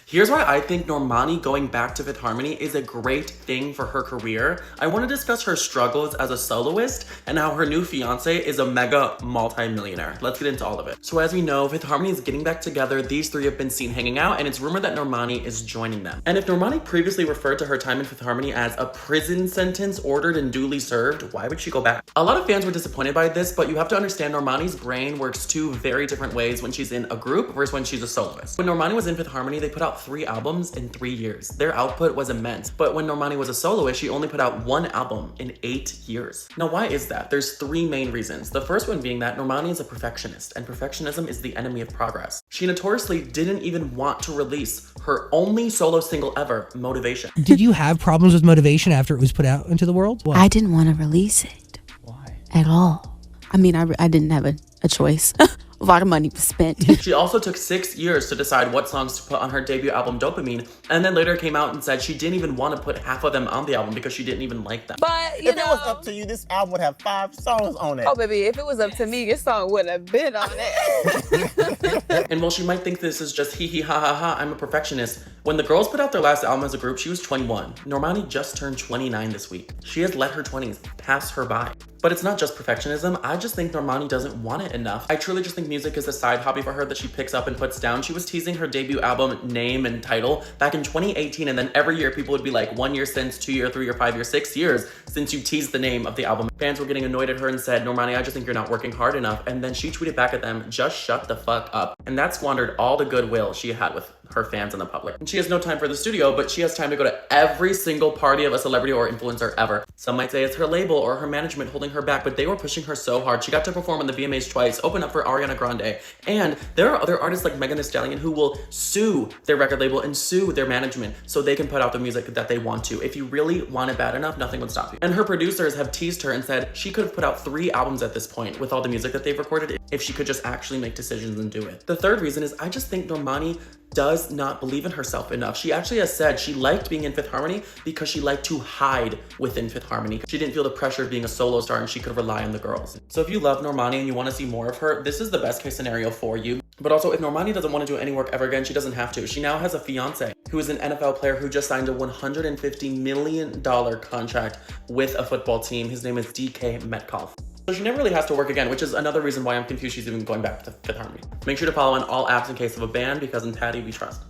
Here's why I think Normani going back to Fifth Harmony is a great thing for her career. I want to discuss her struggles as a soloist and how her new fiance is a mega multi-millionaire. Let's get into all of it. So as we know, Fifth Harmony is getting back together. These three have been seen hanging out, and it's rumored that Normani is joining them. And if Normani previously referred to her time in Fifth Harmony as a prison sentence ordered and duly served, why would she go back? A lot of fans were disappointed by this, but you have to understand Normani's brain works two very different ways when she's in a group versus when she's a soloist. When Normani was in Fifth Harmony, they put out 3 albums in 3 years. Their output was immense. But when Normani was a soloist, she only put out 1 album in 8 years. Now, why is that? There's 3 main reasons. The first one being that Normani is a perfectionist, and perfectionism is the enemy of progress. She notoriously didn't even want to release her only solo single ever, Motivation. Did you have problems with Motivation after it was put out into the world? What? I didn't want to release it. Why? At all. I mean, I didn't have a choice. A lot of money was spent. She also took 6 years to decide what songs to put on her debut album, Dopamine, and then later came out and said she didn't even want to put half of them on the album because she didn't even like them. But, if it was up to you, this album would have 5 songs on it. Oh, baby, if it was up to me, your song wouldn't have been on it. And while she might think this is just hee hee ha ha ha, I'm a perfectionist, when the girls put out their last album as a group, she was 21. Normani just turned 29 this week. She has let her 20s pass her by. But it's not just perfectionism, I just think Normani doesn't want it enough. I truly just think music is a side hobby for her that she picks up and puts down. She was teasing her debut album name and title back in 2018, and then every year people would be like, 1 year since, 2 year, 3 year, 5 year, 6 years since you teased the name of the album. Fans were getting annoyed at her and said, Normani, I just think you're not working hard enough. And then she tweeted back at them, just shut the fuck up. And that squandered all the goodwill she had with her fans and the public. And she has no time for the studio, but she has time to go to every single party of a celebrity or influencer ever. Some might say it's her label or her management holding her back, but they were pushing her so hard. She got to perform on the VMAs twice, open up for Ariana Grande. And there are other artists like Megan Thee Stallion who will sue their record label and sue their management so they can put out the music that they want to. If you really want it bad enough, nothing would stop you. And her producers have teased her and said she could have put out 3 albums at this point with all the music that they've recorded if she could just actually make decisions and do it. The third reason is I just think Normani does not believe in herself enough. She actually has said she liked being in Fifth Harmony because she liked to hide within Fifth Harmony. She didn't feel the pressure of being a solo star and she could rely on the girls. So if you love Normani and you want to see more of her, this is the best case scenario for you. But also, if Normani doesn't want to do any work ever again, she doesn't have to. She now has a fiance who is an NFL player who just signed a $150 million contract with a football team. His name is DK Metcalf. So she never really has to work again, which is another reason why I'm confused she's even going back to Fifth Harmony. Make sure to follow on all apps in case of a ban, because in Patty we trust.